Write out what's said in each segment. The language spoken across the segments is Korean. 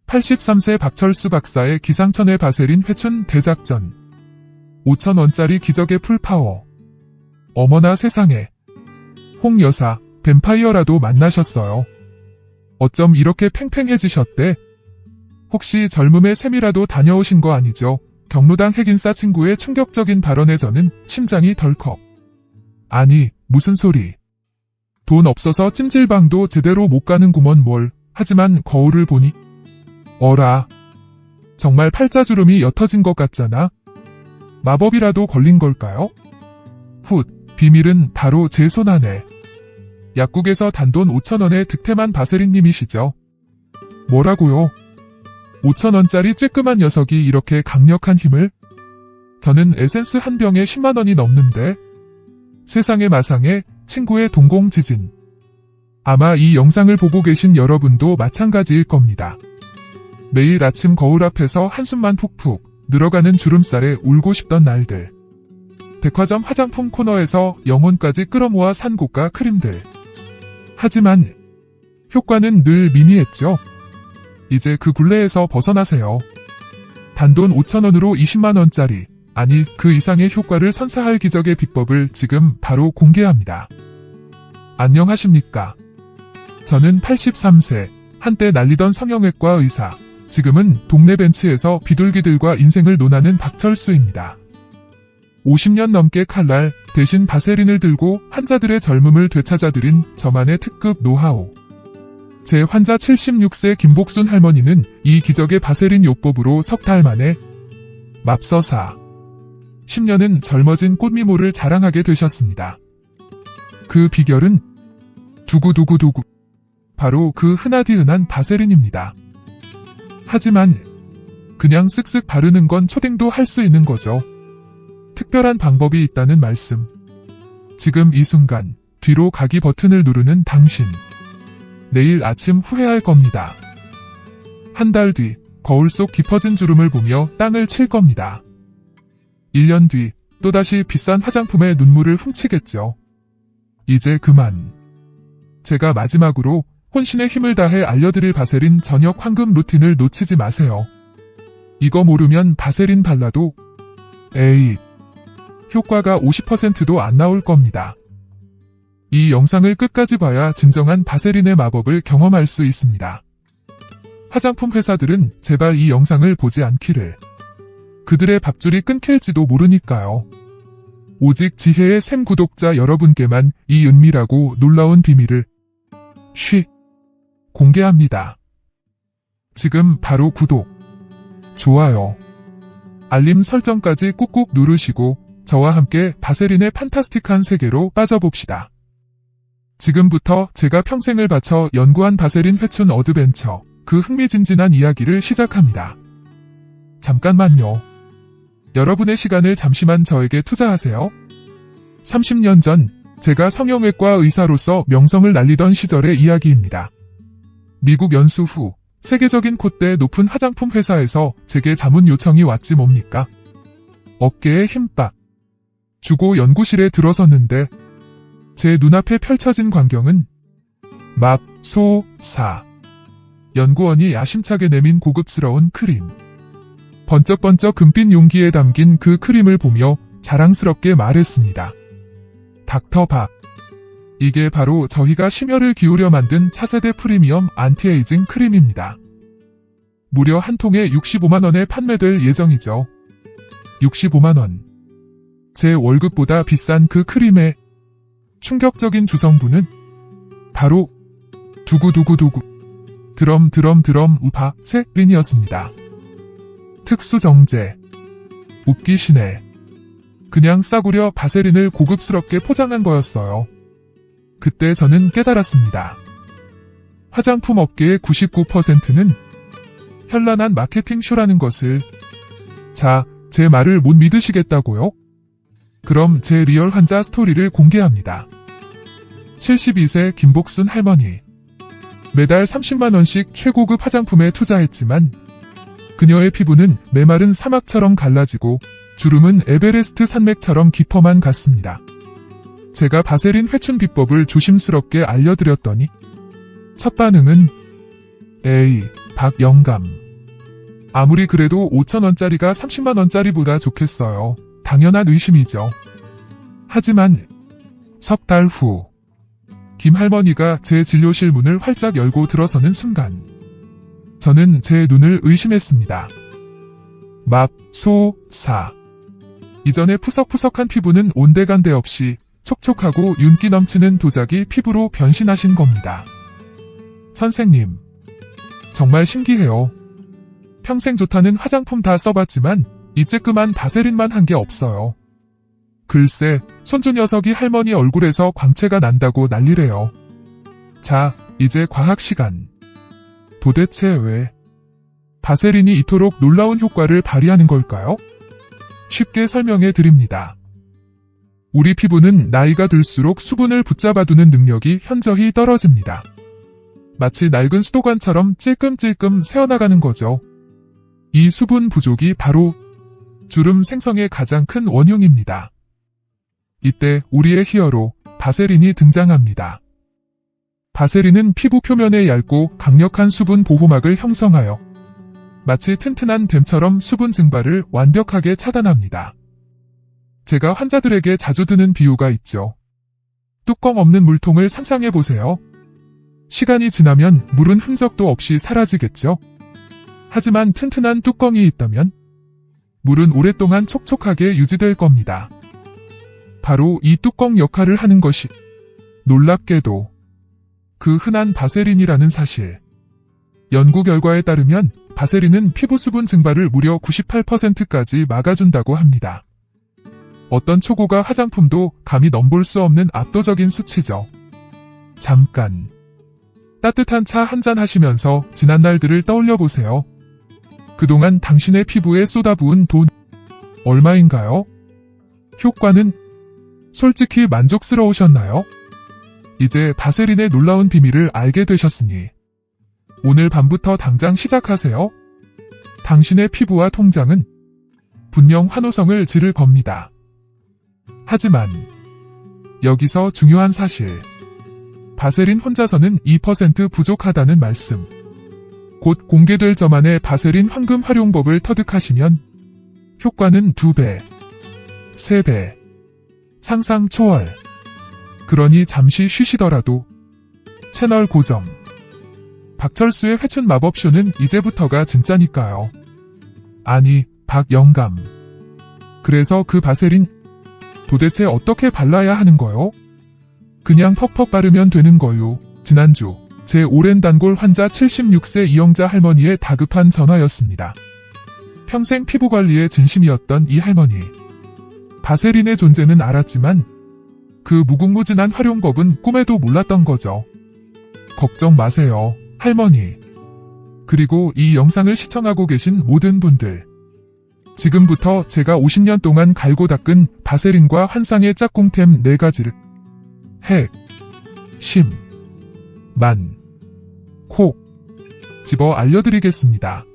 83세 박철수 박사의 기상천외 바세린 회춘 대작전. 5,000원짜리 기적의 풀파워. 어머나 세상에. 홍 여사, 뱀파이어라도 만나셨어요. 어쩜 이렇게 팽팽해지셨대? 혹시 젊음의 셈이라도 다녀오신 거 아니죠? 경로당 핵인싸 친구의 충격적인 발언에 저는 심장이 덜컥. 아니, 무슨 소리. 돈 없어서 찜질방도 제대로 못 가는구먼 뭘. 하지만 거울을 보니 어라. 정말 팔자주름이 옅어진 것 같잖아. 마법이라도 걸린 걸까요? 훗, 비밀은 바로 제 손 안에. 약국에서 단돈 5,000원에 득템한 바세린님이시죠. 뭐라고요? 5,000원짜리 쬐끄만 녀석이 이렇게 강력한 힘을? 저는 에센스 한 병에 10만원이 넘는데. 세상의 마상에 친구의 동공지진. 아마 이 영상을 보고 계신 여러분도 마찬가지일 겁니다. 매일 아침 거울 앞에서 한숨만 푹푹 늘어가는 주름살에 울고 싶던 날들. 백화점 화장품 코너에서 영혼까지 끌어모아 산 고가 크림들. 하지만 효과는 늘 미미했죠. 이제 그 굴레에서 벗어나세요. 단돈 5,000원으로 20만원짜리, 아니 그 이상의 효과를 선사할 기적의 비법을 지금 바로 공개합니다. 안녕하십니까. 저는 83세, 한때 날리던 성형외과 의사, 지금은 동네 벤치에서 비둘기들과 인생을 논하는 박철수입니다. 50년 넘게 칼날 대신 바세린을 들고 환자들의 젊음을 되찾아드린 저만의 특급 노하우. 제 환자 76세 김복순 할머니는 이 기적의 바세린 요법으로 석 달 만에 맙서사 10년은 젊어진 꽃미모를 자랑하게 되셨습니다. 그 비결은 두구두구두구 바로 그 흔하디흔한 바세린입니다. 하지만 그냥 쓱쓱 바르는 건 초딩도 할 수 있는 거죠. 특별한 방법이 있다는 말씀. 지금 이 순간 뒤로 가기 버튼을 누르는 당신. 내일 아침 후회할 겁니다. 한 달 뒤 거울 속 깊어진 주름을 보며 땅을 칠 겁니다. 1년 뒤 또다시 비싼 화장품에 눈물을 훔치겠죠. 이제 그만. 제가 마지막으로 혼신의 힘을 다해 알려드릴 바세린 저녁 황금 루틴을 놓치지 마세요. 이거 모르면 바세린 발라도 에이, 효과가 50%도 안 나올 겁니다. 이 영상을 끝까지 봐야 진정한 바세린의 마법을 경험할 수 있습니다. 화장품 회사들은 제발 이 영상을 보지 않기를. 그들의 밥줄이 끊길지도 모르니까요. 오직 지혜의 샘 구독자 여러분께만 이 은밀하고 놀라운 비밀을 공개합니다. 지금 바로 구독, 좋아요, 알림 설정까지 꾹꾹 누르시고 저와 함께 바세린의 판타스틱한 세계로 빠져봅시다. 지금부터 제가 평생을 바쳐 연구한 바세린 회춘 어드벤처, 그 흥미진진한 이야기를 시작합니다. 잠깐만요. 여러분의 시간을 잠시만 저에게 투자하세요. 30년 전 제가 성형외과 의사로서 명성을 날리던 시절의 이야기입니다. 미국 연수 후 세계적인 콧대 높은 화장품 회사에서 제게 자문 요청이 왔지 뭡니까? 어깨에 힘 빡 주고 연구실에 들어섰는데 제 눈앞에 펼쳐진 광경은 맙소사. 연구원이 야심차게 내민 고급스러운 크림. 번쩍번쩍 금빛 용기에 담긴 그 크림을 보며 자랑스럽게 말했습니다. 닥터 박. 이게 바로 저희가 심혈을 기울여 만든 차세대 프리미엄 안티에이징 크림입니다. 무려 한 통에 65만원에 판매될 예정이죠. 65만원. 제 월급보다 비싼 그 크림의 충격적인 주성분은 바로 두구두구두구 드럼 바세린이었습니다. 특수정제. 웃기시네. 그냥 싸구려 바세린을 고급스럽게 포장한 거였어요. 그때 저는 깨달았습니다. 화장품 업계의 99%는 현란한 마케팅 쇼라는 것을. 자, 제 말을 못 믿으시겠다고요? 그럼 제 리얼 환자 스토리를 공개합니다. 72세 김복순 할머니. 매달 30만원씩 최고급 화장품에 투자했지만 그녀의 피부는 메마른 사막처럼 갈라지고 주름은 에베레스트 산맥처럼 깊어만 갔습니다. 제가 바세린 회춘 비법을 조심스럽게 알려드렸더니 첫 반응은 에이, 박영감. 아무리 그래도 5,000원짜리가 30만원짜리보다 좋겠어요. 당연한 의심이죠. 하지만 석 달 후 김할머니가 제 진료실 문을 활짝 열고 들어서는 순간 저는 제 눈을 의심했습니다. 맙소사. 이전에 푸석푸석한 피부는 온데간데 없이 촉촉하고 윤기 넘치는 도자기 피부로 변신하신 겁니다. 선생님, 정말 신기해요. 평생 좋다는 화장품 다 써봤지만 이쬐끔한 바세린만 한 게 없어요. 글쎄, 손주 녀석이 할머니 얼굴에서 광채가 난다고 난리래요. 자, 이제 과학 시간. 도대체 왜 바세린이 이토록 놀라운 효과를 발휘하는 걸까요? 쉽게 설명해 드립니다. 우리 피부는 나이가 들수록 수분을 붙잡아두는 능력이 현저히 떨어집니다. 마치 낡은 수도관처럼 찔끔찔끔 새어나가는 거죠. 이 수분 부족이 바로 주름 생성의 가장 큰 원흉입니다. 이때 우리의 히어로 바세린이 등장합니다. 바세린은 피부 표면에 얇고 강력한 수분 보호막을 형성하여 마치 튼튼한 댐처럼 수분 증발을 완벽하게 차단합니다. 제가 환자들에게 자주 드는 비유가 있죠. 뚜껑 없는 물통을 상상해보세요. 시간이 지나면 물은 흔적도 없이 사라지겠죠? 하지만 튼튼한 뚜껑이 있다면 물은 오랫동안 촉촉하게 유지될 겁니다. 바로 이 뚜껑 역할을 하는 것이 놀랍게도 그 흔한 바세린이라는 사실. 연구 결과에 따르면 바세린은 피부 수분 증발을 무려 98%까지 막아준다고 합니다. 어떤 초고가 화장품도 감히 넘볼 수 없는 압도적인 수치죠. 잠깐 따뜻한 차 한잔 하시면서 지난 날들을 떠올려 보세요. 그동안 당신의 피부에 쏟아부은 돈 얼마인가요? 효과는 솔직히 만족스러우셨나요? 이제 바세린의 놀라운 비밀을 알게 되셨으니 오늘 밤부터 당장 시작하세요. 당신의 피부와 통장은 분명 환호성을 지를 겁니다. 하지만 여기서 중요한 사실. 바세린 혼자서는 2% 부족하다는 말씀. 곧 공개될 저만의 바세린 황금 활용법을 터득하시면 효과는 2배, 3배, 상상 초월. 그러니 잠시 쉬시더라도 채널 고정. 박철수의 회춘 마법쇼는 이제부터가 진짜니까요. 아니, 박영감. 그래서 그 바세린 도대체 어떻게 발라야 하는 거요? 그냥 퍽퍽 바르면 되는 거요. 지난주 제 오랜 단골 환자 76세 이영자 할머니의 다급한 전화였습니다. 평생 피부관리에 진심이었던 이 할머니. 바세린의 존재는 알았지만 그 무궁무진한 활용법은 꿈에도 몰랐던 거죠. 걱정 마세요, 할머니. 그리고 이 영상을 시청하고 계신 모든 분들. 지금부터 제가 50년 동안 갈고 닦은 바세린과 환상의 짝꿍템 4가지를 핵, 심, 만, 콕 집어 알려드리겠습니다.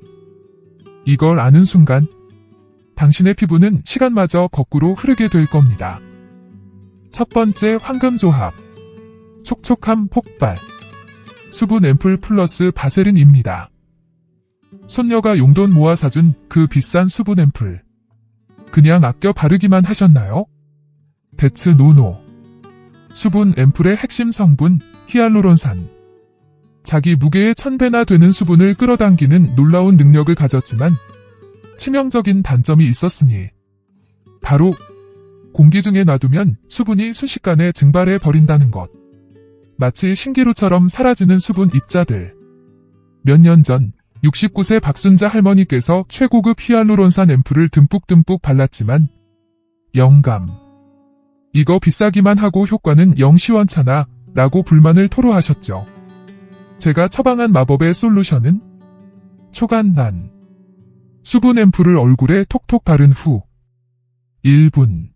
이걸 아는 순간 당신의 피부는 시간마저 거꾸로 흐르게 될 겁니다. 첫 번째 황금조합. 촉촉함 폭발. 수분 앰플 플러스 바세린입니다. 손녀가 용돈 모아 사준 그 비싼 수분 앰플. 그냥 아껴 바르기만 하셨나요? 대츠 노노. 수분 앰플의 핵심 성분 히알루론산. 자기 무게의 1000배나 되는 수분을 끌어당기는 놀라운 능력을 가졌지만 치명적인 단점이 있었으니 바로 공기 중에 놔두면 수분이 순식간에 증발해 버린다는 것. 마치 신기루처럼 사라지는 수분 입자들. 몇 년 전 69세 박순자 할머니께서 최고급 히알루론산 앰플을 듬뿍듬뿍 발랐지만 영감. 이거 비싸기만 하고 효과는 영 시원찮아 라고 불만을 토로하셨죠. 제가 처방한 마법의 솔루션은 초간단. 수분 앰플을 얼굴에 톡톡 바른 후 1분.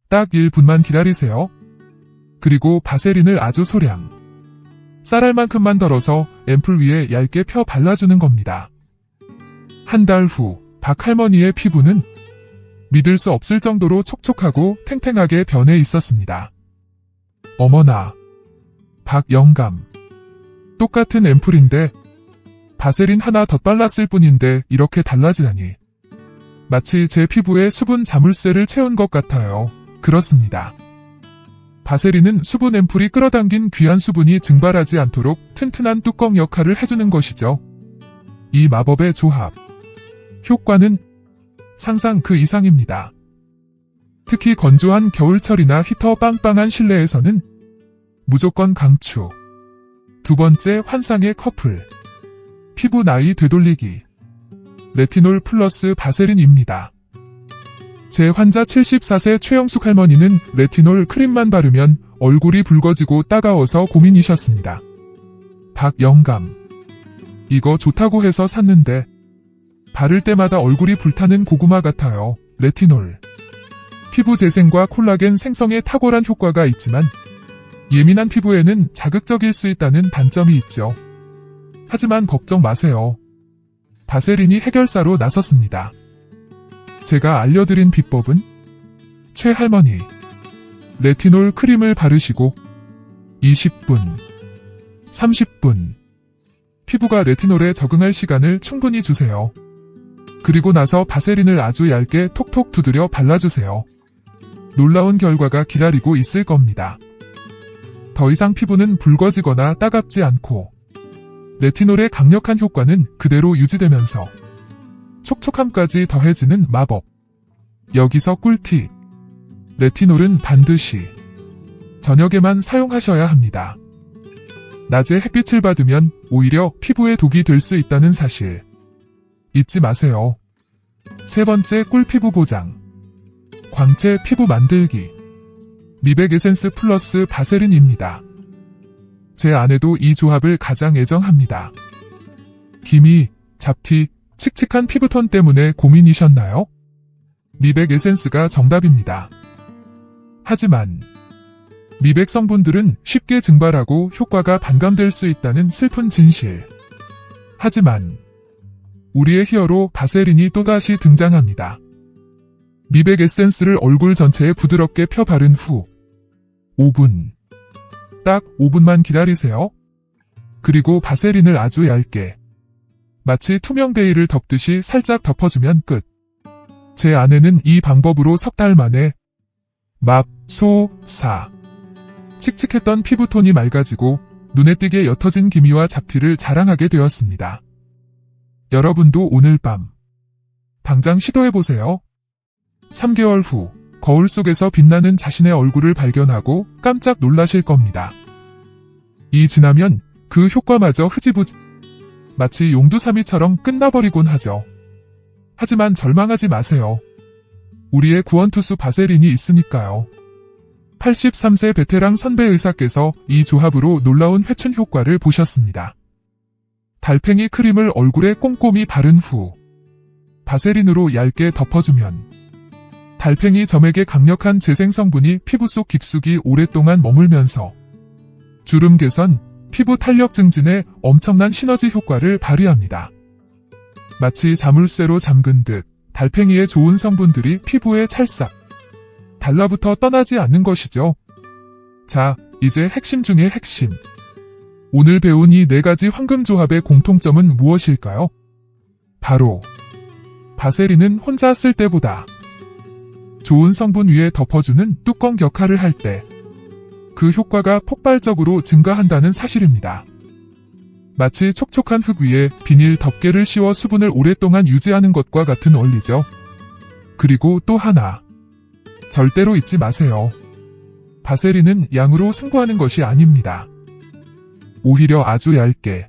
딱 1분만 기다리세요. 그리고 바세린을 아주 소량. 쌀알만큼만 덜어서 앰플 위에 얇게 펴 발라주는 겁니다. 한 달 후 박할머니의 피부는 믿을 수 없을 정도로 촉촉하고 탱탱하게 변해 있었습니다. 어머나. 박영감. 똑같은 앰플인데 바세린 하나 덧발랐을 뿐인데 이렇게 달라지다니. 마치 제 피부에 수분 자물쇠를 채운 것 같아요. 그렇습니다. 바세린은 수분 앰플이 끌어당긴 귀한 수분이 증발하지 않도록 튼튼한 뚜껑 역할을 해주는 것이죠. 이 마법의 조합. 효과는 상상 그 이상입니다. 특히 건조한 겨울철이나 히터 빵빵한 실내에서는 무조건 강추. 두 번째, 환상의 커플. 피부 나이 되돌리기. 레티놀 플러스 바세린입니다. 제 환자 74세 최영숙 할머니는 레티놀 크림만 바르면 얼굴이 붉어지고 따가워서 고민이셨습니다. 박영감. 이거 좋다고 해서 샀는데 바를 때마다 얼굴이 불타는 고구마 같아요. 레티놀. 피부 재생과 콜라겐 생성에 탁월한 효과가 있지만 예민한 피부에는 자극적일 수 있다는 단점이 있죠. 하지만 걱정 마세요. 바세린이 해결사로 나섰습니다. 제가 알려드린 비법은 최할머니. 레티놀 크림을 바르시고 20분, 30분 피부가 레티놀에 적응할 시간을 충분히 주세요. 그리고 나서 바세린을 아주 얇게 톡톡 두드려 발라주세요. 놀라운 결과가 기다리고 있을 겁니다. 더 이상 피부는 붉어지거나 따갑지 않고 레티놀의 강력한 효과는 그대로 유지되면서 촉촉함까지 더해지는 마법. 여기서 꿀팁. 레티놀은 반드시 저녁에만 사용하셔야 합니다. 낮에 햇빛을 받으면 오히려 피부에 독이 될 수 있다는 사실. 잊지 마세요. 세 번째, 꿀피부 보장. 광채 피부 만들기. 미백 에센스 플러스 바세린입니다. 제 아내도 이 조합을 가장 애정합니다. 기미, 잡티, 칙칙한 피부톤 때문에 고민이셨나요? 미백 에센스가 정답입니다. 하지만 미백 성분들은 쉽게 증발하고 효과가 반감될 수 있다는 슬픈 진실. 하지만 우리의 히어로 바세린이 또다시 등장합니다. 미백 에센스를 얼굴 전체에 부드럽게 펴 바른 후 5분. 딱 5분만 기다리세요. 그리고 바세린을 아주 얇게 마치 투명 베일을 덮듯이 살짝 덮어주면 끝. 제 아내는 이 방법으로 석 달 만에 맙소사. 칙칙했던 피부톤이 맑아지고 눈에 띄게 옅어진 기미와 잡티를 자랑하게 되었습니다. 여러분도 오늘 밤 당장 시도해보세요. 3개월 후 거울 속에서 빛나는 자신의 얼굴을 발견하고 깜짝 놀라실 겁니다. 이 지나면 그 효과마저 흐지부지 마치 용두사미처럼 끝나버리곤 하죠. 하지만 절망하지 마세요. 우리의 구원투수 바세린이 있으니까요. 83세 베테랑 선배 의사께서 이 조합으로 놀라운 회춘 효과를 보셨습니다. 달팽이 크림을 얼굴에 꼼꼼히 바른 후 바세린으로 얇게 덮어주면 달팽이 점액의 강력한 재생 성분이 피부 속 깊숙이 오랫동안 머물면서 주름 개선, 피부 탄력 증진에 엄청난 시너지 효과를 발휘합니다. 마치 자물쇠로 잠근 듯 달팽이의 좋은 성분들이 피부에 찰싹 달라붙어 떠나지 않는 것이죠. 자, 이제 핵심 중의 핵심. 오늘 배운 이 4가지 황금 조합의 공통점은 무엇일까요? 바로 바세린은 혼자 쓸 때보다 좋은 성분 위에 덮어주는 뚜껑 역할을 할 때 그 효과가 폭발적으로 증가한다는 사실입니다. 마치 촉촉한 흙 위에 비닐 덮개를 씌워 수분을 오랫동안 유지하는 것과 같은 원리죠. 그리고 또 하나. 절대로 잊지 마세요. 바세린은 양으로 승부하는 것이 아닙니다. 오히려 아주 얇게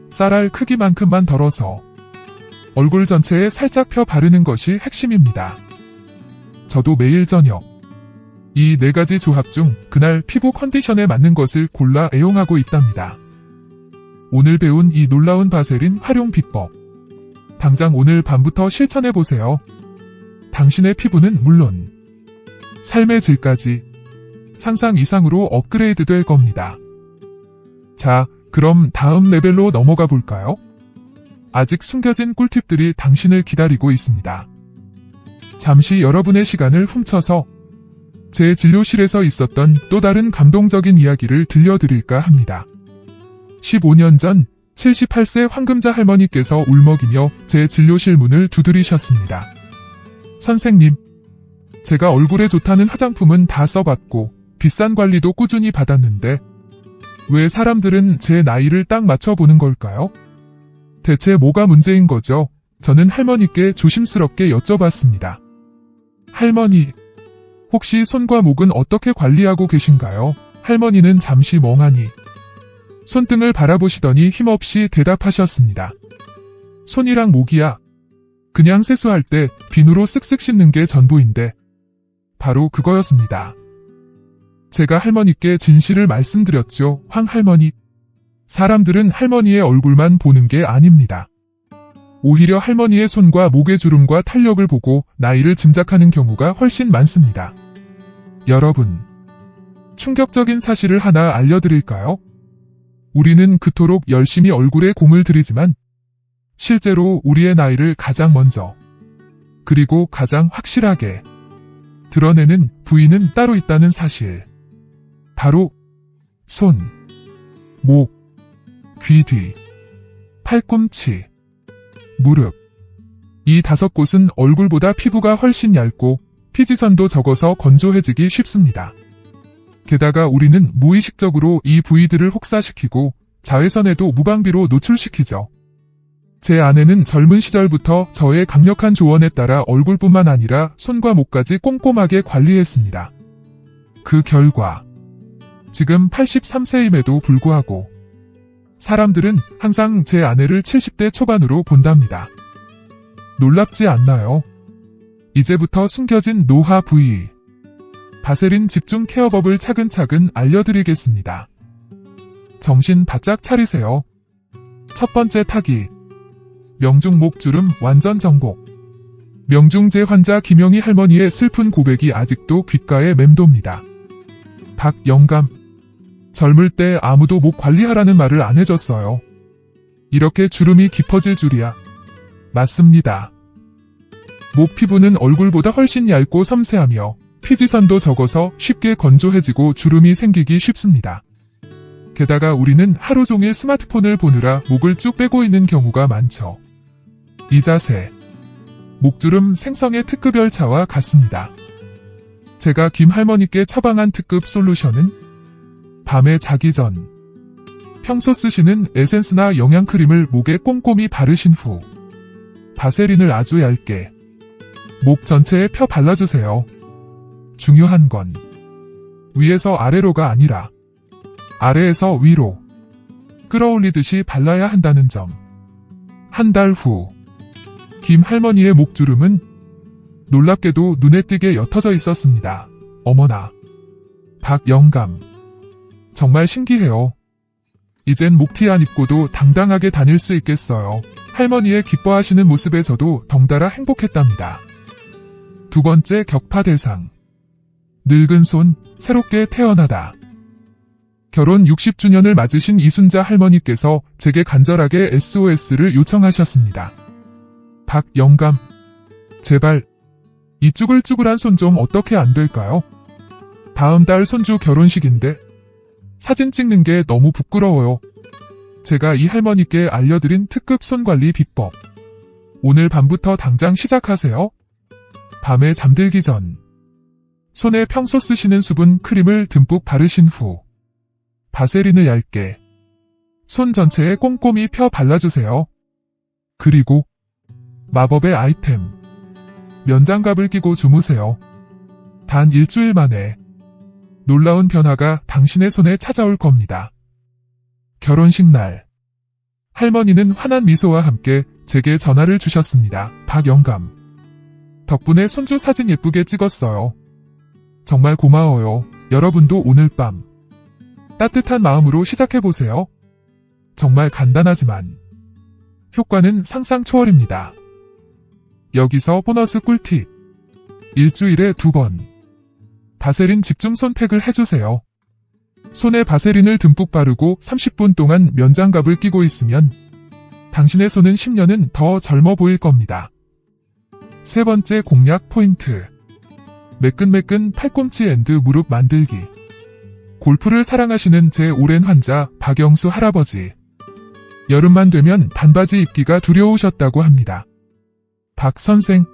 쌀알 크기만큼만 덜어서 얼굴 전체에 살짝 펴 바르는 것이 핵심입니다. 저도 매일 저녁 이 4가지 조합 중 그날 피부 컨디션에 맞는 것을 골라 애용하고 있답니다. 오늘 배운 이 놀라운 바세린 활용 비법. 당장 오늘 밤부터 실천해보세요. 당신의 피부는 물론 삶의 질까지 상상 이상으로 업그레이드 될 겁니다. 자, 그럼 다음 레벨로 넘어가 볼까요? 아직 숨겨진 꿀팁들이 당신을 기다리고 있습니다. 잠시 여러분의 시간을 훔쳐서 제 진료실에서 있었던 또 다른 감동적인 이야기를 들려드릴까 합니다. 15년 전 78세 황금자 할머니께서 울먹이며 제 진료실 문을 두드리셨습니다. 선생님, 제가 얼굴에 좋다는 화장품은 다 써봤고 비싼 관리도 꾸준히 받았는데 왜 사람들은 제 나이를 딱 맞춰보는 걸까요? 대체 뭐가 문제인 거죠? 저는 할머니께 조심스럽게 여쭤봤습니다. 할머니, 혹시 손과 목은 어떻게 관리하고 계신가요? 할머니는 잠시 멍하니 손등을 바라보시더니 힘없이 대답하셨습니다. 손이랑 목이야. 그냥 세수할 때 비누로 쓱쓱 씻는 게 전부인데 바로 그거였습니다. 제가 할머니께 진실을 말씀드렸죠. 황 할머니. 사람들은 할머니의 얼굴만 보는 게 아닙니다. 오히려 할머니의 손과 목의 주름과 탄력을 보고 나이를 짐작하는 경우가 훨씬 많습니다. 여러분, 충격적인 사실을 하나 알려드릴까요? 우리는 그토록 열심히 얼굴에 공을 들이지만 실제로 우리의 나이를 가장 먼저 그리고 가장 확실하게 드러내는 부위는 따로 있다는 사실. 바로 손, 목, 귀 뒤, 팔꿈치, 무릎. 이 5곳은 얼굴보다 피부가 훨씬 얇고 피지선도 적어서 건조해지기 쉽습니다. 게다가 우리는 무의식적으로 이 부위들을 혹사시키고 자외선에도 무방비로 노출시키죠. 제 아내는 젊은 시절부터 저의 강력한 조언에 따라 얼굴뿐만 아니라 손과 목까지 꼼꼼하게 관리했습니다. 그 결과 지금 83세임에도 불구하고 사람들은 항상 제 아내를 70대 초반으로 본답니다. 놀랍지 않나요? 이제부터 숨겨진 노화 부위, 바세린 집중 케어법을 차근차근 알려드리겠습니다. 정신 바짝 차리세요. 첫 번째 타깃, 명중 목주름 완전 정복. 명중제 환자 김영희 할머니의 슬픈 고백이 아직도 귓가에 맴돕니다. 박영감, 젊을 때 아무도 목 관리하라는 말을 안 해줬어요. 이렇게 주름이 깊어질 줄이야. 맞습니다. 목 피부는 얼굴보다 훨씬 얇고 섬세하며 피지선도 적어서 쉽게 건조해지고 주름이 생기기 쉽습니다. 게다가 우리는 하루 종일 스마트폰을 보느라 목을 쭉 빼고 있는 경우가 많죠. 이 자세, 목주름 생성의 특급 열차와 같습니다. 제가 김 할머니께 처방한 특급 솔루션은 밤에 자기 전 평소 쓰시는 에센스나 영양크림을 목에 꼼꼼히 바르신 후 바세린을 아주 얇게 목 전체에 펴 발라주세요. 중요한 건 위에서 아래로가 아니라 아래에서 위로 끌어올리듯이 발라야 한다는 점. 한 달 후 김 할머니의 목주름은 놀랍게도 눈에 띄게 옅어져 있었습니다. 어머나, 박영감, 정말 신기해요. 이젠 목티 안 입고도 당당하게 다닐 수 있겠어요. 할머니의 기뻐하시는 모습에 저도 덩달아 행복했답니다. 두 번째 격파 대상, 늙은 손, 새롭게 태어나다. 결혼 60주년을 맞으신 이순자 할머니께서 제게 간절하게 SOS를 요청하셨습니다. 박영감, 제발 이 쭈글쭈글한 손 좀 어떻게 안 될까요? 다음 달 손주 결혼식인데 사진 찍는 게 너무 부끄러워요. 제가 이 할머니께 알려드린 특급 손관리 비법. 오늘 밤부터 당장 시작하세요. 밤에 잠들기 전 손에 평소 쓰시는 수분 크림을 듬뿍 바르신 후 바세린을 얇게 손 전체에 꼼꼼히 펴 발라주세요. 그리고 마법의 아이템, 면장갑을 끼고 주무세요. 단 일주일 만에 놀라운 변화가 당신의 손에 찾아올 겁니다. 결혼식 날, 할머니는 환한 미소와 함께 제게 전화를 주셨습니다. 박영감, 덕분에 손주 사진 예쁘게 찍었어요. 정말 고마워요. 여러분도 오늘 밤 따뜻한 마음으로 시작해보세요. 정말 간단하지만 효과는 상상 초월입니다. 여기서 보너스 꿀팁. 일주일에 2번 바세린 집중 손팩을 해주세요. 손에 바세린을 듬뿍 바르고 30분 동안 면장갑을 끼고 있으면 당신의 손은 10년은 더 젊어 보일 겁니다. 세 번째 공략 포인트. 매끈매끈 팔꿈치 앤드 무릎 만들기. 골프를 사랑하시는 제 오랜 환자 박영수 할아버지. 여름만 되면 반바지 입기가 두려우셨다고 합니다. 박 선생,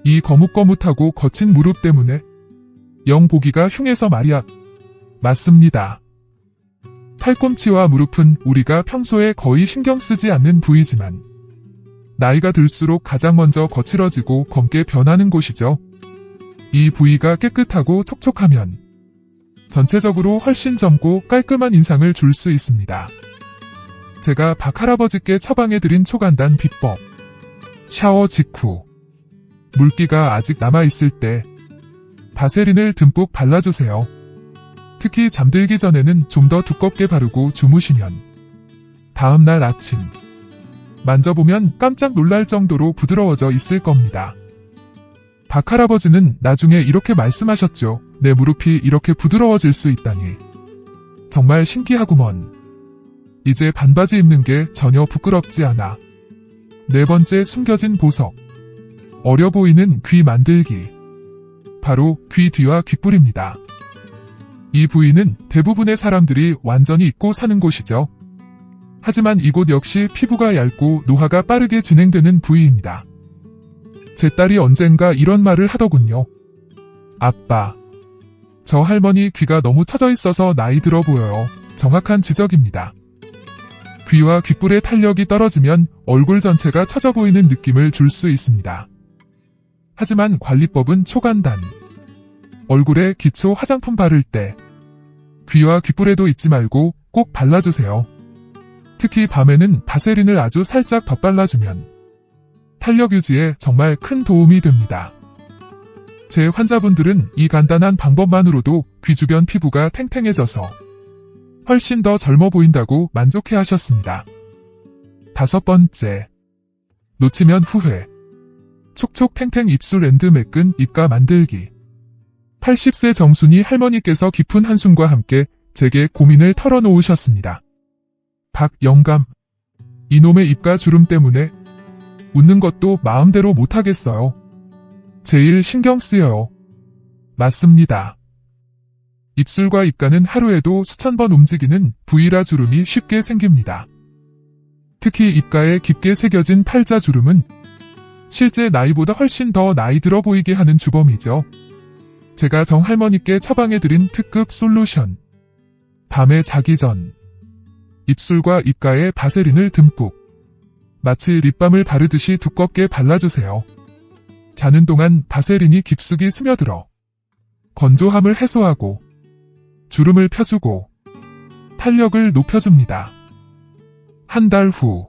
이 거뭇거뭇하고 거친 무릎 때문에 영 보기가 흉해서 말이야. 맞습니다. 팔꿈치와 무릎은 우리가 평소에 거의 신경 쓰지 않는 부위지만 나이가 들수록 가장 먼저 거칠어지고 검게 변하는 곳이죠. 이 부위가 깨끗하고 촉촉하면 전체적으로 훨씬 젊고 깔끔한 인상을 줄 수 있습니다. 제가 박 할아버지께 처방해드린 초간단 비법. 샤워 직후 물기가 아직 남아있을 때 바세린을 듬뿍 발라주세요. 특히 잠들기 전에는 좀 더 두껍게 바르고 주무시면 다음날 아침 만져보면 깜짝 놀랄 정도로 부드러워져 있을 겁니다. 박 할아버지는 나중에 이렇게 말씀하셨죠. 내 무릎이 이렇게 부드러워질 수 있다니. 정말 신기하구먼. 이제 반바지 입는 게 전혀 부끄럽지 않아. 네 번째 숨겨진 보석. 어려 보이는 귀 만들기. 바로 귀 뒤와 귓불입니다. 이 부위는 대부분의 사람들이 완전히 잊고 사는 곳이죠. 하지만 이곳 역시 피부가 얇고 노화가 빠르게 진행되는 부위입니다. 제 딸이 언젠가 이런 말을 하더군요. 아빠, 저 할머니 귀가 너무 처져 있어서 나이 들어 보여요. 정확한 지적입니다. 귀와 귓불의 탄력이 떨어지면 얼굴 전체가 처져 보이는 느낌을 줄 수 있습니다. 하지만 관리법은 초간단. 얼굴에 기초 화장품 바를 때 귀와 귓불에도 잊지 말고 꼭 발라주세요. 특히 밤에는 바세린을 아주 살짝 덧발라주면 탄력 유지에 정말 큰 도움이 됩니다. 제 환자분들은 이 간단한 방법만으로도 귀 주변 피부가 탱탱해져서 훨씬 더 젊어 보인다고 만족해 하셨습니다. 다섯 번째, 놓치면 후회. 촉촉 탱탱 입술 앤드 매끈 입가 만들기. 80세 정순이 할머니께서 깊은 한숨과 함께 제게 고민을 털어놓으셨습니다. 박 영감, 이놈의 입가 주름 때문에 웃는 것도 마음대로 못하겠어요. 제일 신경 쓰여요. 맞습니다. 입술과 입가는 하루에도 수천 번 움직이는 부위라 주름이 쉽게 생깁니다. 특히 입가에 깊게 새겨진 팔자 주름은 실제 나이보다 훨씬 더 나이 들어 보이게 하는 주범이죠. 제가 정할머니께 처방해드린 특급 솔루션. 밤에 자기 전 입술과 입가에 바세린을 듬뿍 마치 립밤을 바르듯이 두껍게 발라주세요. 자는 동안 바세린이 깊숙이 스며들어 건조함을 해소하고 주름을 펴주고 탄력을 높여줍니다. 한 달 후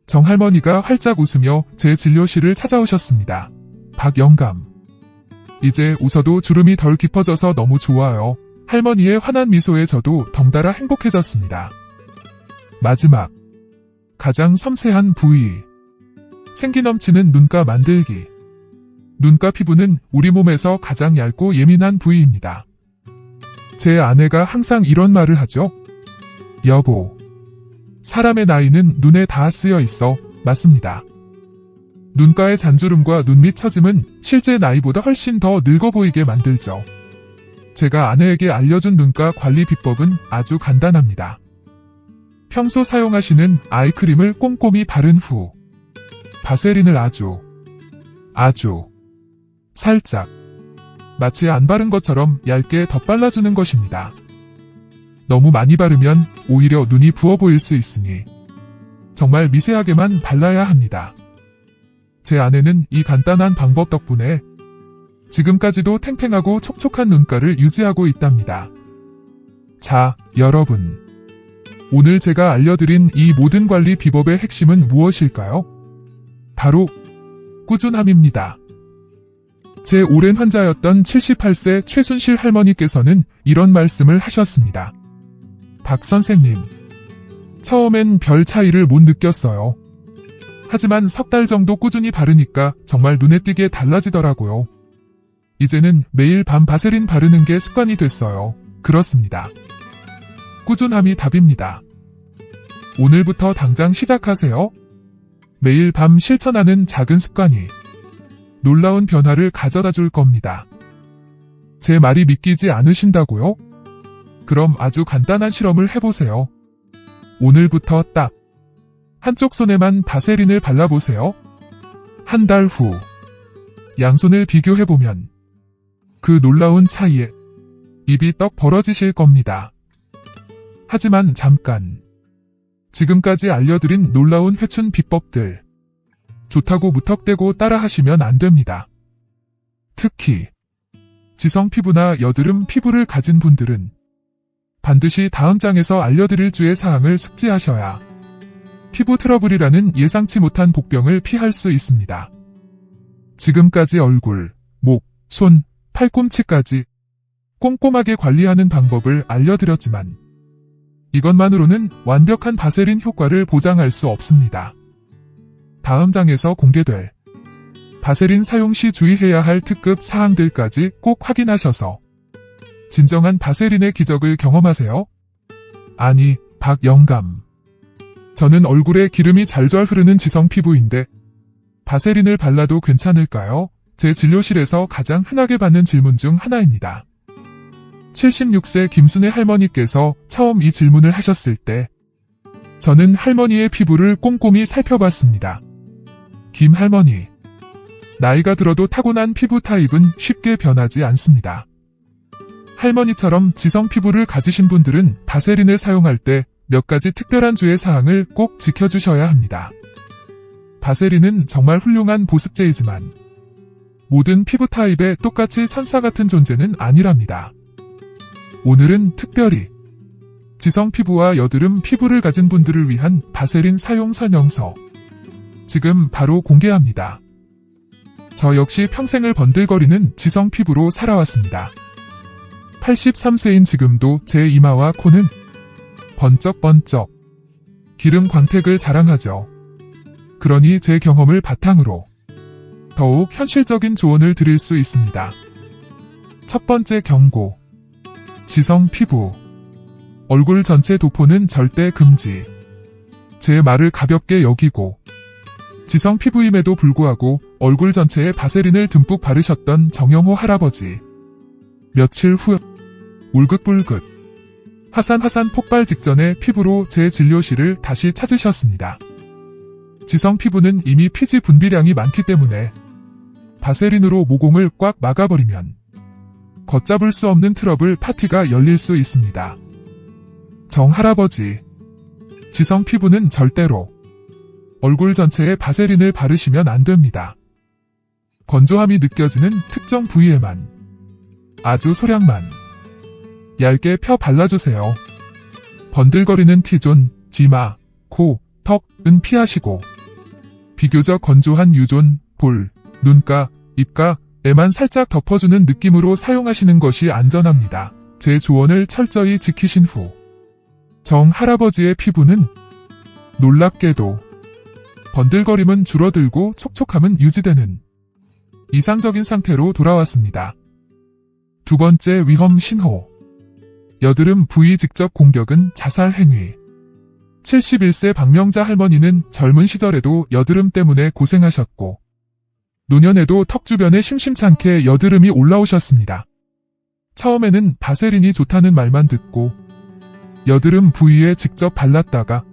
정할머니가 활짝 웃으며 제 진료실을 찾아오셨습니다. 박 영감, 이제 웃어도 주름이 덜 깊어져서 너무 좋아요. 할머니의 환한 미소에 저도 덩달아 행복해졌습니다. 마지막, 가장 섬세한 부위. 생기 넘치는 눈가 만들기. 눈가 피부는 우리 몸에서 가장 얇고 예민한 부위입니다. 제 아내가 항상 이런 말을 하죠. 여보, 사람의 나이는 눈에 다 쓰여 있어. 맞습니다. 눈가의 잔주름과 눈밑 처짐은 실제 나이보다 훨씬 더 늙어 보이게 만들죠. 제가 아내에게 알려준 눈가 관리 비법은 아주 간단합니다. 평소 사용하시는 아이크림을 꼼꼼히 바른 후 바세린을 아주 살짝, 마치 안 바른 것처럼 얇게 덧발라주는 것입니다. 너무 많이 바르면 오히려 눈이 부어 보일 수 있으니 정말 미세하게만 발라야 합니다. 제 아내는 이 간단한 방법 덕분에 지금까지도 탱탱하고 촉촉한 눈가를 유지하고 있답니다. 자, 여러분. 오늘 제가 알려드린 이 모든 관리 비법의 핵심은 무엇일까요? 바로 꾸준함입니다. 제 오랜 환자였던 78세 최순실 할머니께서는 이런 말씀을 하셨습니다. 박 선생님, 처음엔 별 차이를 못 느꼈어요. 하지만 석 달 정도 꾸준히 바르니까 정말 눈에 띄게 달라지더라고요. 이제는 매일 밤 바세린 바르는 게 습관이 됐어요. 그렇습니다. 꾸준함이 답입니다. 오늘부터 당장 시작하세요. 매일 밤 실천하는 작은 습관이 놀라운 변화를 가져다 줄 겁니다. 제 말이 믿기지 않으신다고요? 그럼 아주 간단한 실험을 해보세요. 오늘부터 딱 한쪽 손에만 바세린을 발라보세요. 한 달 후, 양손을 비교해보면 그 놀라운 차이에 입이 떡 벌어지실 겁니다. 하지만 잠깐, 지금까지 알려드린 놀라운 회춘 비법들, 좋다고 무턱대고 따라하시면 안 됩니다. 특히 지성 피부나 여드름 피부를 가진 분들은 반드시 다음 장에서 알려드릴 주의 사항을 숙지하셔야 피부 트러블이라는 예상치 못한 복병을 피할 수 있습니다. 지금까지 얼굴, 목, 손, 팔꿈치까지 꼼꼼하게 관리하는 방법을 알려드렸지만 이것만으로는 완벽한 바세린 효과를 보장할 수 없습니다. 다음 장에서 공개될 바세린 사용 시 주의해야 할 특급 사항들까지 꼭 확인하셔서 진정한 바세린의 기적을 경험하세요. 아니, 박영감. 저는 얼굴에 기름이 잘잘 흐르는 지성 피부인데 바세린을 발라도 괜찮을까요? 제 진료실에서 가장 흔하게 받는 질문 중 하나입니다. 76세 김순애 할머니께서 처음 이 질문을 하셨을 때 저는 할머니의 피부를 꼼꼼히 살펴봤습니다. 김 할머니, 나이가 들어도 타고난 피부 타입은 쉽게 변하지 않습니다. 할머니처럼 지성 피부를 가지신 분들은 바세린을 사용할 때 몇 가지 특별한 주의 사항을 꼭 지켜주셔야 합니다. 바세린은 정말 훌륭한 보습제이지만 모든 피부 타입에 똑같이 천사 같은 존재는 아니랍니다. 오늘은 특별히 지성 피부와 여드름 피부를 가진 분들을 위한 바세린 사용 설명서 지금 바로 공개합니다. 저 역시 평생을 번들거리는 지성 피부로 살아왔습니다. 83세인 지금도 제 이마와 코는 번쩍번쩍 기름 광택을 자랑하죠. 그러니 제 경험을 바탕으로 더욱 현실적인 조언을 드릴 수 있습니다. 첫 번째 경고. 지성 피부. 얼굴 전체 도포는 절대 금지. 제 말을 가볍게 여기고 지성 피부임에도 불구하고 얼굴 전체에 바세린을 듬뿍 바르셨던 정영호 할아버지. 며칠 후 울긋불긋 화산 폭발 직전에 피부로 제 진료실을 다시 찾으셨습니다. 지성 피부는 이미 피지 분비량이 많기 때문에 바세린으로 모공을 꽉 막아버리면 걷잡을 수 없는 트러블 파티가 열릴 수 있습니다. 정 할아버지, 지성 피부는 절대로 얼굴 전체에 바세린을 바르시면 안 됩니다. 건조함이 느껴지는 특정 부위에만 아주 소량만 얇게 펴 발라주세요. 번들거리는 T존, 지마, 코, 턱은 피하시고 비교적 건조한 U존, 볼, 눈가, 입가에만 살짝 덮어주는 느낌으로 사용하시는 것이 안전합니다. 제 조언을 철저히 지키신 후 정 할아버지의 피부는 놀랍게도 번들거림은 줄어들고 촉촉함은 유지되는 이상적인 상태로 돌아왔습니다. 두 번째 위험 신호. 여드름 부위 직접 공격은 자살 행위. 71세 박명자 할머니는 젊은 시절에도 여드름 때문에 고생하셨고 노년에도 턱 주변에 심심찮게 여드름이 올라오셨습니다. 처음에는 바세린이 좋다는 말만 듣고 여드름 부위에 직접 발랐다가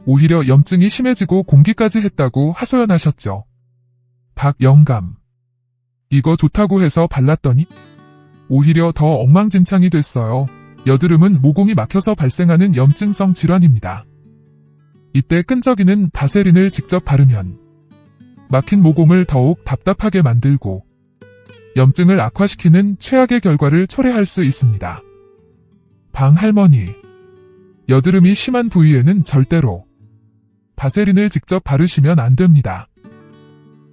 오히려 염증이 심해지고 공기까지 했다고 하소연하셨죠. 박영감. 이거 좋다고 해서 발랐더니 오히려 더 엉망진창이 됐어요. 여드름은 모공이 막혀서 발생하는 염증성 질환입니다. 이때 끈적이는 바세린을 직접 바르면 막힌 모공을 더욱 답답하게 만들고 염증을 악화시키는 최악의 결과를 초래할 수 있습니다. 방할머니. 여드름이 심한 부위에는 절대로 바세린을 직접 바르시면 안 됩니다.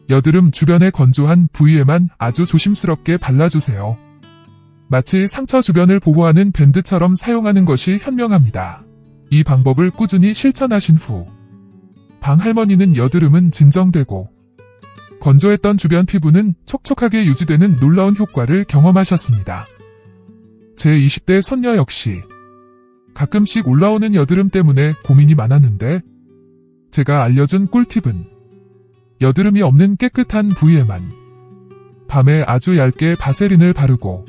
여드름 주변의 건조한 부위에만 아주 조심스럽게 발라주세요. 마치 상처 주변을 보호하는 밴드처럼 사용하는 것이 현명합니다. 이 방법을 꾸준히 실천하신 후 방할머니는 여드름은 진정되고 건조했던 주변 피부는 촉촉하게 유지되는 놀라운 효과를 경험하셨습니다. 제 20대 손녀 역시 가끔씩 올라오는 여드름 때문에 고민이 많았는데 제가 알려준 꿀팁은 여드름이 없는 깨끗한 부위에만 밤에 아주 얇게 바세린을 바르고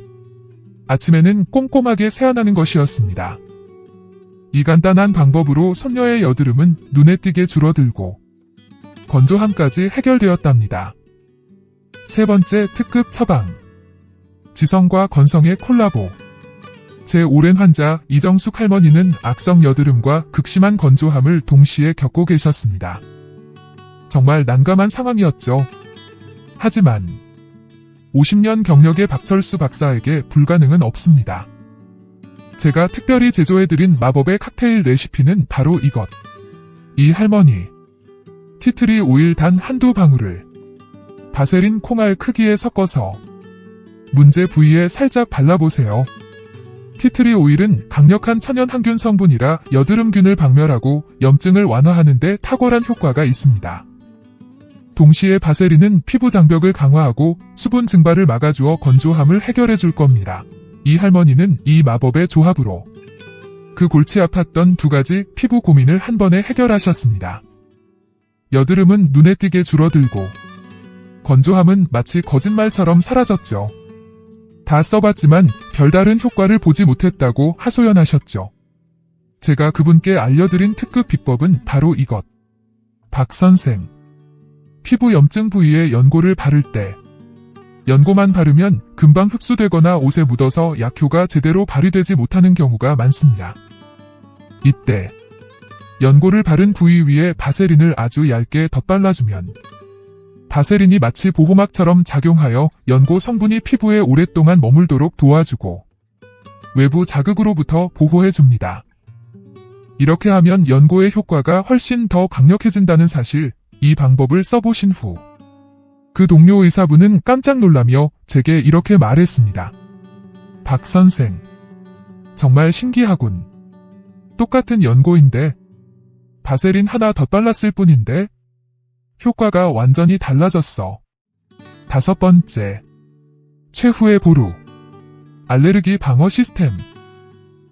아침에는 꼼꼼하게 세안하는 것이었습니다. 이 간단한 방법으로 손녀의 여드름은 눈에 띄게 줄어들고 건조함까지 해결되었답니다. 세 번째 특급 처방. 지성과 건성의 콜라보. 제 오랜 환자 이정숙 할머니는 악성 여드름과 극심한 건조함을 동시에 겪고 계셨습니다. 정말 난감한 상황이었죠. 하지만 50년 경력의 박철수 박사에게 불가능은 없습니다. 제가 특별히 제조해드린 마법의 칵테일 레시피는 바로 이것. 이 할머니, 티트리 오일 단 한두 방울을 바세린 콩알 크기에 섞어서 문제 부위에 살짝 발라보세요. 티트리 오일은 강력한 천연 항균 성분이라 여드름균을 박멸하고 염증을 완화하는 데 탁월한 효과가 있습니다. 동시에 바세린은 피부 장벽을 강화하고 수분 증발을 막아주어 건조함을 해결해 줄 겁니다. 이 할머니는 이 마법의 조합으로 그 골치 아팠던 두 가지 피부 고민을 한 번에 해결하셨습니다. 여드름은 눈에 띄게 줄어들고 건조함은 마치 거짓말처럼 사라졌죠. 다 써봤지만 별다른 효과를 보지 못했다고 하소연하셨죠. 제가 그분께 알려드린 특급 비법은 바로 이것. 박 선생, 피부 염증 부위에 연고를 바를 때 연고만 바르면 금방 흡수되거나 옷에 묻어서 약효가 제대로 발휘되지 못하는 경우가 많습니다. 이때 연고를 바른 부위 위에 바세린을 아주 얇게 덧발라주면 바세린이 마치 보호막처럼 작용하여 연고 성분이 피부에 오랫동안 머물도록 도와주고 외부 자극으로부터 보호해줍니다. 이렇게 하면 연고의 효과가 훨씬 더 강력해진다는 사실, 이 방법을 써보신 후 그 동료 의사분은 깜짝 놀라며 제게 이렇게 말했습니다. 박 선생, 정말 신기하군. 똑같은 연고인데 바세린 하나 덧발랐을 뿐인데 효과가 완전히 달라졌어. 다섯 번째, 최후의 보루. 알레르기 방어 시스템.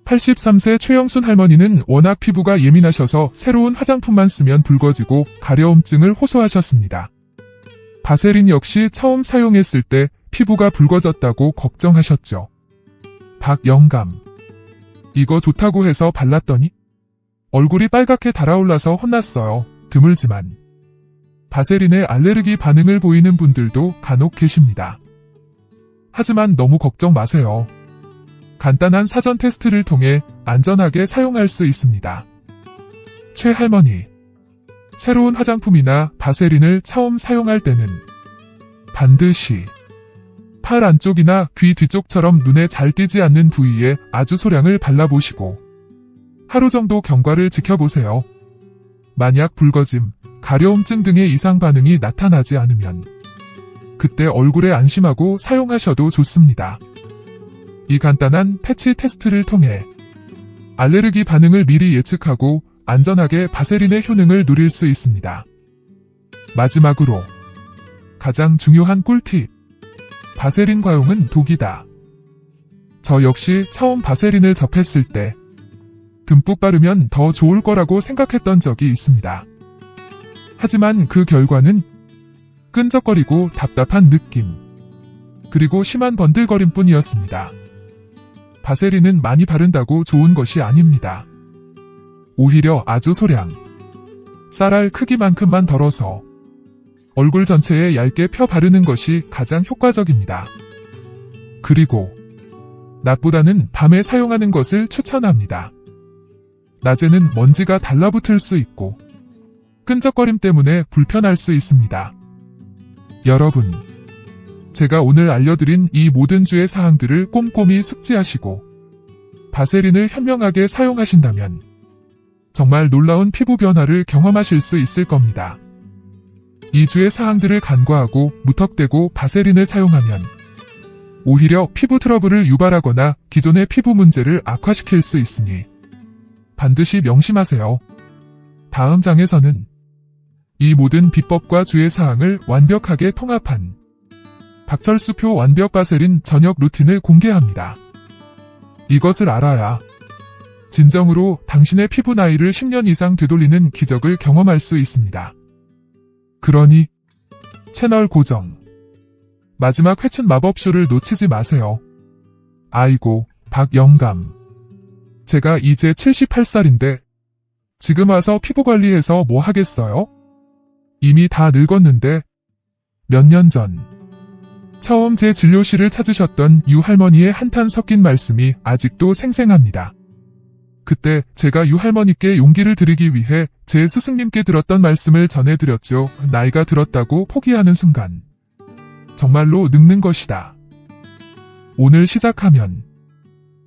83세 최영순 할머니는 워낙 피부가 예민하셔서 새로운 화장품만 쓰면 붉어지고 가려움증을 호소하셨습니다. 바세린 역시 처음 사용했을 때 피부가 붉어졌다고 걱정하셨죠. 박영감, 이거 좋다고 해서 발랐더니 얼굴이 빨갛게 달아올라서 혼났어요. 드물지만 바세린에 알레르기 반응을 보이는 분들도 간혹 계십니다. 하지만 너무 걱정 마세요. 간단한 사전 테스트를 통해 안전하게 사용할 수 있습니다. 최 할머니, 새로운 화장품이나 바세린을 처음 사용할 때는 반드시 팔 안쪽이나 귀 뒤쪽처럼 눈에 잘 띄지 않는 부위에 아주 소량을 발라보시고 하루 정도 경과를 지켜보세요. 만약 붉어짐, 가려움증 등의 이상 반응이 나타나지 않으면 그때 얼굴에 안심하고 사용하셔도 좋습니다. 이 간단한 패치 테스트를 통해 알레르기 반응을 미리 예측하고 안전하게 바세린의 효능을 누릴 수 있습니다. 마지막으로 가장 중요한 꿀팁. 바세린 과용은 독이다. 저 역시 처음 바세린을 접했을 때 듬뿍 바르면 더 좋을 거라고 생각했던 적이 있습니다. 하지만 그 결과는 끈적거리고 답답한 느낌, 그리고 심한 번들거림 뿐이었습니다. 바세린은 많이 바른다고 좋은 것이 아닙니다. 오히려 아주 소량, 쌀알 크기만큼만 덜어서 얼굴 전체에 얇게 펴 바르는 것이 가장 효과적입니다. 그리고 낮보다는 밤에 사용하는 것을 추천합니다. 낮에는 먼지가 달라붙을 수 있고 끈적거림 때문에 불편할 수 있습니다. 여러분, 제가 오늘 알려드린 이 모든 주의 사항들을 꼼꼼히 숙지하시고 바세린을 현명하게 사용하신다면 정말 놀라운 피부 변화를 경험하실 수 있을 겁니다. 이 주의 사항들을 간과하고 무턱대고 바세린을 사용하면 오히려 피부 트러블을 유발하거나 기존의 피부 문제를 악화시킬 수 있으니 반드시 명심하세요. 다음 장에서는 이 모든 비법과 주의 사항을 완벽하게 통합한 박철수표 완벽 바세린 저녁 루틴을 공개합니다. 이것을 알아야 진정으로 당신의 피부 나이를 10년 이상 되돌리는 기적을 경험할 수 있습니다. 그러니 채널 고정, 마지막 회춘 마법쇼를 놓치지 마세요. 아이고, 박영감. 제가 이제 78살인데 지금 와서 피부 관리해서 뭐 하겠어요? 이미 다 늙었는데. 몇 년 전 처음 제 진료실을 찾으셨던 유 할머니의 한탄 섞인 말씀이 아직도 생생합니다. 그때 제가 유 할머니께 용기를 드리기 위해 제 스승님께 들었던 말씀을 전해드렸죠. 나이가 들었다고 포기하는 순간 정말로 늙는 것이다. 오늘 시작하면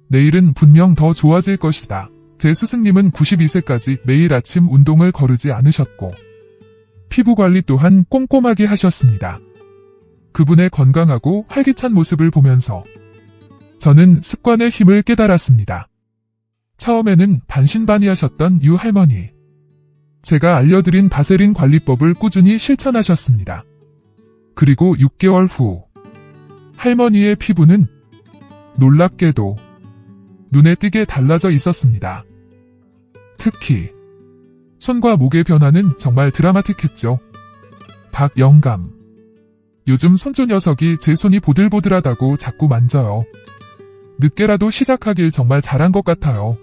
내일은 분명 더 좋아질 것이다. 제 스승님은 92세까지 매일 아침 운동을 거르지 않으셨고 피부 관리 또한 꼼꼼하게 하셨습니다. 그분의 건강하고 활기찬 모습을 보면서 저는 습관의 힘을 깨달았습니다. 처음에는 반신반의하셨던 유 할머니. 제가 알려드린 바세린 관리법을 꾸준히 실천하셨습니다. 그리고 6개월 후 할머니의 피부는 놀랍게도 눈에 띄게 달라져 있었습니다. 특히 손과 목의 변화는 정말 드라마틱했죠. 박영감. 요즘 손주 녀석이 제 손이 보들보들하다고 자꾸 만져요. 늦게라도 시작하길 정말 잘한 것 같아요.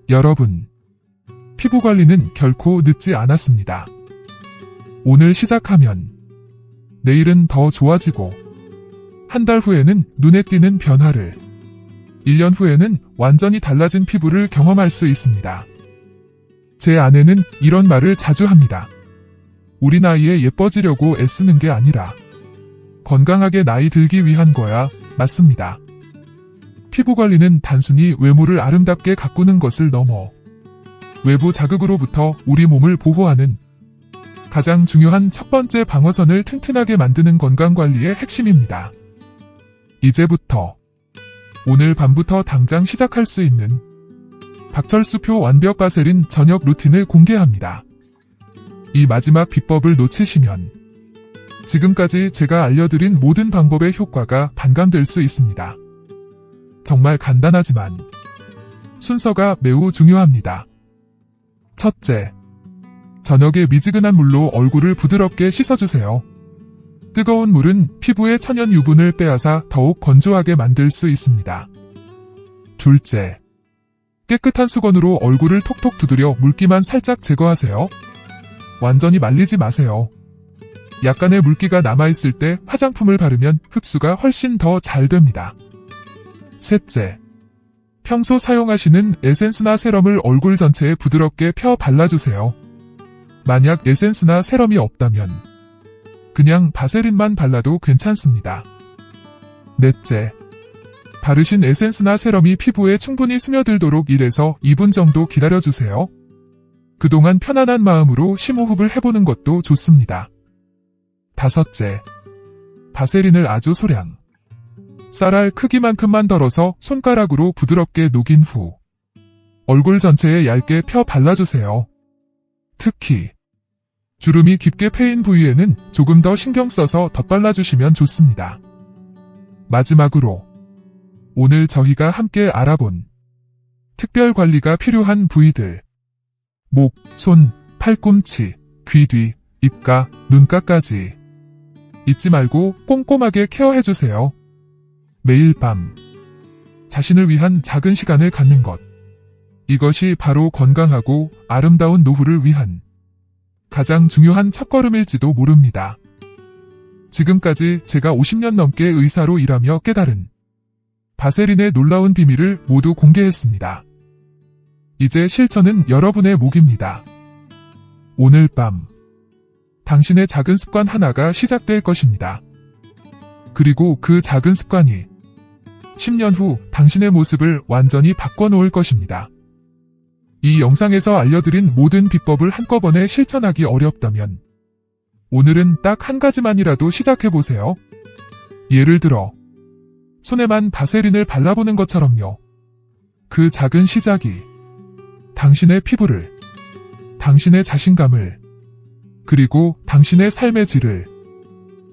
여러분, 피부 관리는 결코 늦지 않았습니다. 오늘 시작하면 내일은 더 좋아지고 한 달 후에는 눈에 띄는 변화를, 1년 후에는 완전히 달라진 피부를 경험할 수 있습니다. 제 아내는 이런 말을 자주 합니다. 우리 나이에 예뻐지려고 애쓰는 게 아니라 건강하게 나이 들기 위한 거야. 맞습니다. 피부 관리는 단순히 외모를 아름답게 가꾸는 것을 넘어 외부 자극으로부터 우리 몸을 보호하는 가장 중요한 첫 번째 방어선을 튼튼하게 만드는 건강관리의 핵심입니다. 이제부터 오늘 밤부터 당장 시작할 수 있는 박철수표 완벽 바세린 저녁 루틴을 공개합니다. 이 마지막 비법을 놓치시면 지금까지 제가 알려드린 모든 방법의 효과가 반감될 수 있습니다. 정말 간단하지만 순서가 매우 중요합니다. 첫째, 저녁에 미지근한 물로 얼굴을 부드럽게 씻어주세요. 뜨거운 물은 피부의 천연 유분을 빼앗아 더욱 건조하게 만들 수 있습니다. 둘째, 깨끗한 수건으로 얼굴을 톡톡 두드려 물기만 살짝 제거하세요. 완전히 말리지 마세요. 약간의 물기가 남아있을 때 화장품을 바르면 흡수가 훨씬 더 잘 됩니다. 셋째, 평소 사용하시는 에센스나 세럼을 얼굴 전체에 부드럽게 펴 발라주세요. 만약 에센스나 세럼이 없다면 그냥 바세린만 발라도 괜찮습니다. 넷째, 바르신 에센스나 세럼이 피부에 충분히 스며들도록 1에서 2분 정도 기다려주세요. 그동안 편안한 마음으로 심호흡을 해보는 것도 좋습니다. 다섯째, 바세린을 아주 소량, 쌀알 크기만큼만 덜어서 손가락으로 부드럽게 녹인 후 얼굴 전체에 얇게 펴 발라주세요. 특히 주름이 깊게 패인 부위에는 조금 더 신경 써서 덧발라주시면 좋습니다. 마지막으로 오늘 저희가 함께 알아본 특별 관리가 필요한 부위들, 목, 손, 팔꿈치, 귀 뒤, 입가, 눈가까지 잊지 말고 꼼꼼하게 케어해주세요. 매일 밤 자신을 위한 작은 시간을 갖는 것, 이것이 바로 건강하고 아름다운 노후를 위한 가장 중요한 첫걸음일지도 모릅니다. 지금까지 제가 50년 넘게 의사로 일하며 깨달은 바세린의 놀라운 비밀을 모두 공개했습니다. 이제 실천은 여러분의 몫입니다. 오늘 밤 당신의 작은 습관 하나가 시작될 것입니다. 그리고 그 작은 습관이 10년 후 당신의 모습을 완전히 바꿔놓을 것입니다. 이 영상에서 알려드린 모든 비법을 한꺼번에 실천하기 어렵다면 오늘은 딱 한 가지만이라도 시작해보세요. 예를 들어 손에만 바세린을 발라보는 것처럼요. 그 작은 시작이 당신의 피부를, 당신의 자신감을, 그리고 당신의 삶의 질을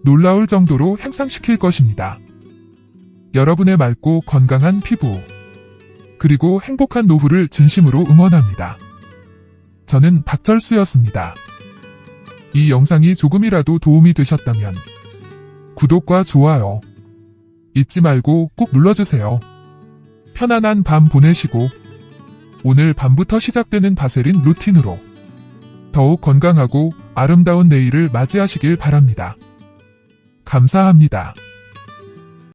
놀라울 정도로 향상시킬 것입니다. 여러분의 맑고 건강한 피부, 그리고 행복한 노후를 진심으로 응원합니다. 저는 박철수였습니다. 이 영상이 조금이라도 도움이 되셨다면 구독과 좋아요 잊지 말고 꼭 눌러주세요. 편안한 밤 보내시고 오늘 밤부터 시작되는 바세린 루틴으로 더욱 건강하고 아름다운 내일을 맞이하시길 바랍니다. 감사합니다.